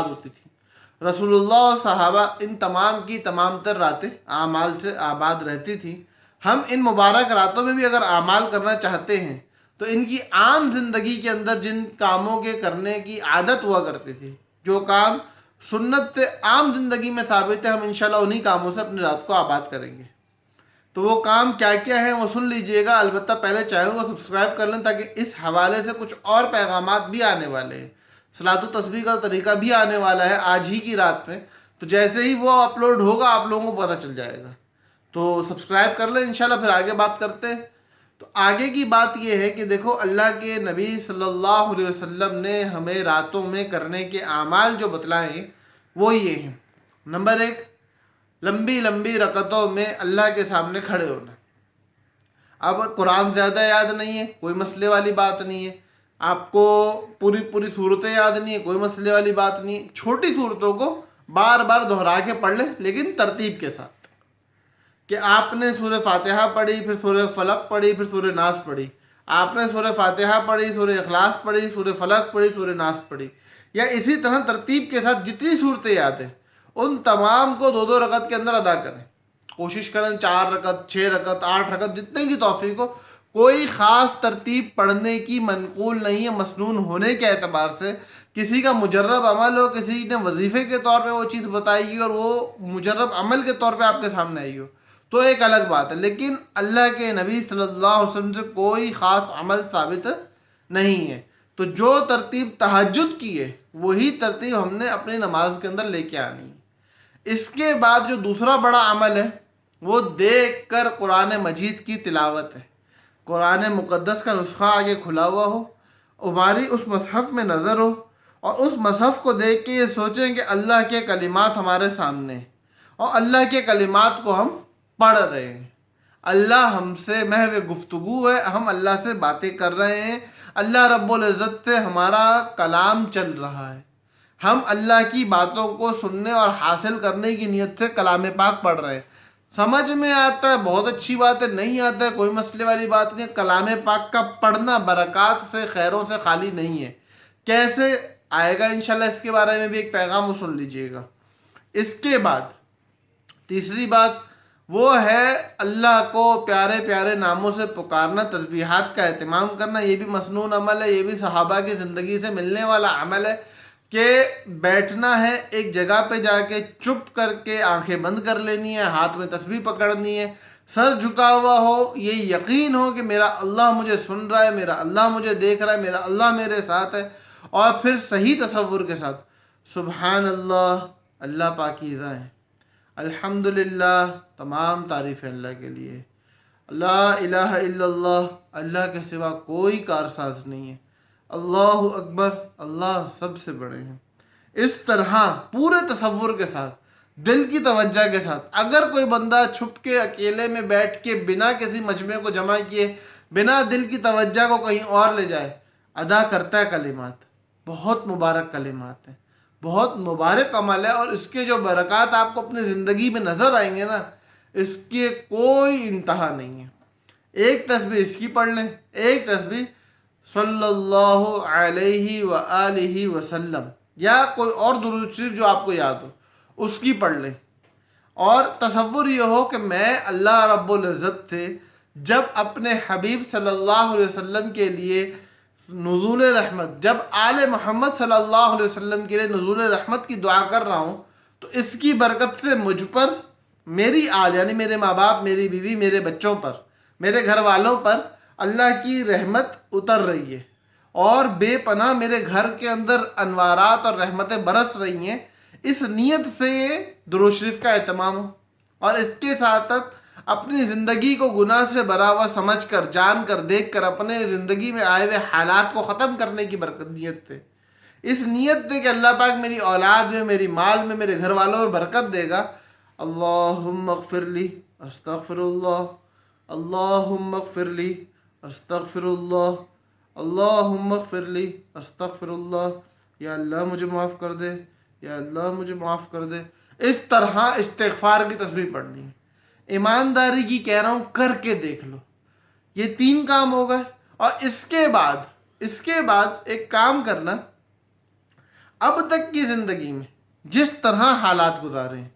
ہوتی تھی. رسول اللہ اور صحابہ ان تمام کی تمام تر راتیں اعمال سے آباد رہتی تھی. ہم ان مبارک راتوں میں بھی اگر اعمال کرنا چاہتے ہیں تو ان کی عام زندگی کے اندر جن کاموں کے کرنے کی عادت ہوا کرتی تھی، جو کام سنت سے عام زندگی میں ثابت ہے، ہم انشاءاللہ انہی کاموں سے اپنی رات کو آباد کریں گے. تو وہ کام کیا کیا ہیں وہ سن لیجئے گا. البتہ پہلے چینل کو سبسکرائب کر لیں تاکہ اس حوالے سے کچھ اور پیغامات بھی آنے والے ہیں. صلاۃ و تسبیح کا طریقہ بھی آنے والا ہے آج ہی کی رات میں. تو جیسے ہی وہ اپلوڈ ہوگا آپ لوگوں کو پتہ چل جائے گا. تو سبسکرائب کر لیں انشاءاللہ. پھر آگے بات کرتے ہیں. تو آگے کی بات یہ ہے کہ دیکھو اللہ کے نبی صلی اللہ علیہ وسلم نے ہمیں راتوں میں کرنے کے اعمال جو بتلائے ہیں وہ یہ ہیں. نمبر 1، لمبی لمبی رکعتوں میں اللہ کے سامنے کھڑے ہونا. اب قرآن زیادہ یاد نہیں ہے، کوئی مسئلے والی بات نہیں ہے. آپ کو پوری صورتیں یاد نہیں ہے، کوئی مسئلے والی بات نہیں ہے. چھوٹی صورتوں کو بار بار دہرا کے پڑھ لیں لیکن ترتیب کے ساتھ. کہ آپ نے سورہ فاتحہ پڑھی، پھر سورہ فلق پڑھی، پھر سورہ ناس پڑھی. آپ نے سورہ فاتحہ پڑھی، سورہ اخلاص پڑھی، سورہ فلق پڑھی، سورہ ناس پڑھی. یا اسی طرح ترتیب کے ساتھ جتنی صورتیں یاد ہیں ان تمام کو 2 رکعت کے اندر ادا کریں. کوشش کریں 4 رکعت، 6 رکعت، 8 رکعت، جتنے کی توفیق ہو. کوئی خاص ترتیب پڑھنے کی منقول نہیں ہے مسنون ہونے کے اعتبار سے. کسی کا مجرب عمل ہو، کسی نے وظیفے کے طور پہ وہ چیز بتائی گی اور وہ مجرب عمل کے طور پہ آپ کے سامنے آئی ہو تو ایک الگ بات ہے. لیکن اللہ کے نبی صلی اللہ علیہ وسلم سے کوئی خاص عمل ثابت نہیں ہے. تو جو ترتیب تہجد کی ہے وہی ترتیب ہم نے اپنی نماز کے اندر لے کے آنی ہے. اس کے بعد جو دوسرا بڑا عمل ہے وہ دیکھ کر قرآن مجید کی تلاوت ہے. قرآن مقدس کا نسخہ آگے کھلا ہوا ہو، ہماری اس مصحف میں نظر ہو اور اس مصحف کو دیکھ کے یہ سوچیں کہ اللہ کے کلمات ہمارے سامنے ہیں اور اللہ کے کلمات کو ہم پڑھ رہے ہیں. اللہ ہم سے محو گفتگو ہے، ہم اللہ سے باتیں کر رہے ہیں. اللہ رب العزت سے ہمارا کلام چل رہا ہے. ہم اللہ کی باتوں کو سننے اور حاصل کرنے کی نیت سے کلام پاک پڑھ رہے ہیں. سمجھ میں آتا ہے بہت اچھی بات ہے، نہیں آتا ہے کوئی مسئلے والی بات نہیں. کلام پاک کا پڑھنا برکات سے خیروں سے خالی نہیں ہے. کیسے آئے گا انشاءاللہ اس کے بارے میں بھی ایک پیغام سن لیجئے گا. اس کے بعد تیسری بات وہ ہے اللہ کو پیارے پیارے ناموں سے پکارنا، تسبیحات کا اہتمام کرنا. یہ بھی مسنون عمل ہے، یہ بھی صحابہ کی زندگی سے ملنے والا عمل ہے کہ بیٹھنا ہے ایک جگہ پہ جا کے چپ کر کے آنکھیں بند کر لینی ہے، ہاتھ میں تسبیح پکڑنی ہے، سر جھکا ہوا ہو، یہ یقین ہو کہ میرا اللہ مجھے سن رہا ہے، میرا اللہ مجھے دیکھ رہا ہے، میرا اللہ میرے ساتھ ہے. اور پھر صحیح تصور کے ساتھ سبحان اللہ، اللہ پاکیزہ ہے، الحمدللہ، تمام تعریف اللہ کے لیے، لا الہ الا اللہ، اللہ کے سوا کوئی کارساز نہیں ہے، اللہ اکبر، اللہ سب سے بڑے ہیں. اس طرح پورے تصور کے ساتھ، دل کی توجہ کے ساتھ اگر کوئی بندہ چھپ کے اکیلے میں بیٹھ کے بنا کسی مجمع کو جمع کیے، بنا دل کی توجہ کو کہیں اور لے جائے ادا کرتا ہے کلمات، بہت مبارک کلمات ہیں، بہت مبارک عمل ہے. اور اس کے جو برکات آپ کو اپنی زندگی میں نظر آئیں گے نا، اس کی کوئی انتہا نہیں ہے. ایک تسبیح اس کی پڑھ لیں، ایک تسبیح صلی اللہ علیہ وآلہ وسلم یا کوئی اور درود شریف جو آپ کو یاد ہو اس کی پڑھ لیں. اور تصور یہ ہو کہ میں اللہ رب العزت سے جب اپنے حبیب صلی اللہ علیہ وسلم کے لیے نزول رحمت، جب آل محمد صلی اللہ علیہ وسلم کے لیے نزول رحمت کی دعا کر رہا ہوں تو اس کی برکت سے مجھ پر، میری آل یعنی میرے ماں باپ، میری بیوی، میرے بچوں پر، میرے گھر والوں پر اللہ کی رحمت اتر رہی ہے اور بے پناہ میرے گھر کے اندر انوارات اور رحمتیں برس رہی ہیں. اس نیت سے درود شریف کا اہتمام ہو اور اس کے ساتھ اپنی زندگی کو گناہ سے بھرا ہوا سمجھ کر، جان کر، دیکھ کر اپنے زندگی میں آئے ہوئے حالات کو ختم کرنے کی برکت نیت تھے. اس نیت تھے کہ اللہ پاک میری اولاد میں، میری مال میں، میرے گھر والوں میں برکت دے گا. اللہم اغفر لی استغفر اللہ، اللہم اغفر لی استغفر اللہ، اللہم اغفر لی استغفر اللہ، یا اللہ مجھے معاف کر دے، یا اللہ مجھے معاف کر دے. اس طرح استغفار کی تسبیح پڑھنی ہے. ایمانداری کی کہہ رہا ہوں، کر کے دیکھ لو. یہ 3 کام ہو گئے. اور اس کے بعد ایک کام کرنا، اب تک کی زندگی میں جس طرح حالات گزارے ہیں،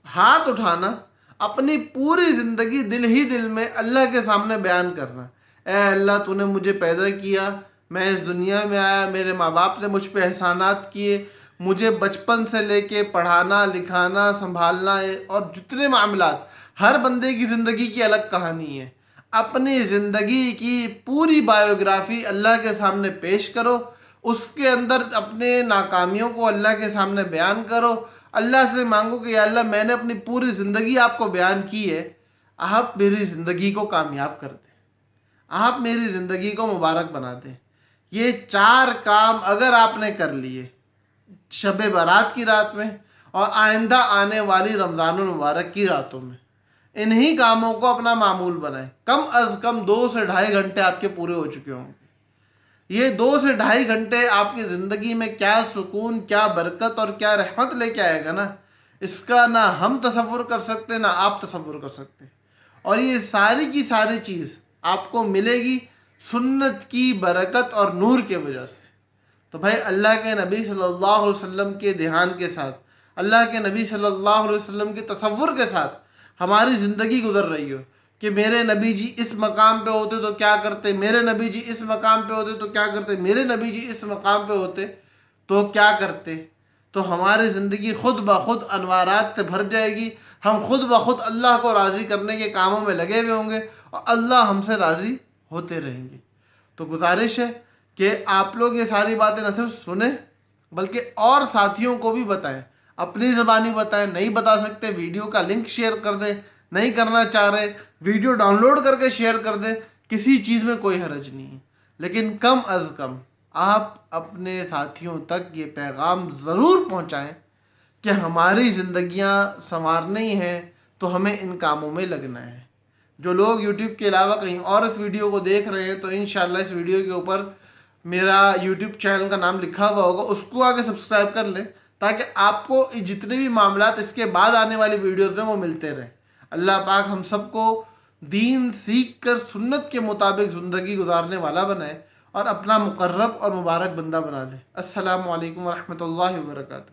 ہاتھ اٹھانا، اپنی پوری زندگی دل ہی دل میں اللہ کے سامنے بیان کرنا، اے اللہ تو نے مجھے پیدا کیا، میں اس دنیا میں آیا، میرے ماں باپ نے مجھ پہ احسانات کیے، مجھے بچپن سے لے کے پڑھانا لکھانا سنبھالنا ہے، اور جتنے معاملات، ہر بندے کی زندگی کی الگ کہانی ہے، اپنی زندگی کی پوری بایوگرافی اللہ کے سامنے پیش کرو، اس کے اندر اپنے ناکامیوں کو اللہ کے سامنے بیان کرو، اللہ سے مانگو کہ یا اللہ میں نے اپنی پوری زندگی آپ کو بیان کی ہے، آپ میری زندگی کو کامیاب کر دیں، آپ میری زندگی کو مبارک بنا دیں۔ یہ 4 کام اگر آپ نے کر لیے شب برات کی رات میں اور آئندہ آنے والی رمضان المبارک کی راتوں میں، انہی کاموں کو اپنا معمول بنائیں، کم از کم 2 سے 2.5 گھنٹے آپ کے پورے ہو چکے ہوں گے۔ یہ 2 سے 2.5 گھنٹے آپ کی زندگی میں کیا سکون، کیا برکت اور کیا رحمت لے کے آئے گا نا، اس کا نہ ہم تصور کر سکتے نہ آپ تصور کر سکتے۔ اور یہ ساری کی ساری چیز آپ کو ملے گی سنت کی برکت اور نور کے وجہ سے۔ تو بھائی اللہ کے نبی صلی اللہ علیہ وسلم کے دھیان کے ساتھ، اللہ کے نبی صلی اللہ علیہ وسلم کے تصور کے ساتھ ہماری زندگی گزر رہی ہو کہ میرے نبی جی اس مقام پہ ہوتے تو کیا کرتے، میرے نبی جی اس مقام پہ ہوتے تو کیا کرتے، میرے نبی جی اس مقام پہ ہوتے تو کیا کرتے، تو ہماری زندگی خود بخود انوارات سے بھر جائے گی، ہم خود بخود اللہ کو راضی کرنے کے کاموں میں لگے ہوئے ہوں گے اور اللہ ہم سے راضی ہوتے رہیں گے۔ تو گزارش ہے کہ آپ لوگ یہ ساری باتیں نہ صرف سنیں بلکہ اور ساتھیوں کو بھی بتائیں، اپنی زبانی بتائیں، نہیں بتا سکتے ویڈیو کا لنک شیئر کر دیں، نہیں کرنا چاہ رہے ویڈیو ڈاؤن لوڈ کر کے شیئر کر دیں، کسی چیز میں کوئی حرج نہیں ہے، لیکن کم از کم آپ اپنے ساتھیوں تک یہ پیغام ضرور پہنچائیں کہ ہماری زندگیاں سنوارنی ہیں تو ہمیں ان کاموں میں لگنا ہے۔ جو لوگ یوٹیوب کے علاوہ کہیں اور اس ویڈیو کو دیکھ رہے ہیں تو انشاءاللہ اس ویڈیو کے اوپر میرا یوٹیوب چینل کا نام لکھا ہوا ہوگا، اس کو آگے سبسکرائب کر لیں تاکہ آپ کو جتنے بھی معاملات اس کے بعد آنے والی ویڈیوز میں وہ ملتے رہیں۔ اللہ پاک ہم سب کو دین سیکھ کر سنت کے مطابق زندگی گزارنے والا بنائے اور اپنا مقرب اور مبارک بندہ بنا لے۔ السلام علیکم ورحمۃ اللہ وبرکاتہ۔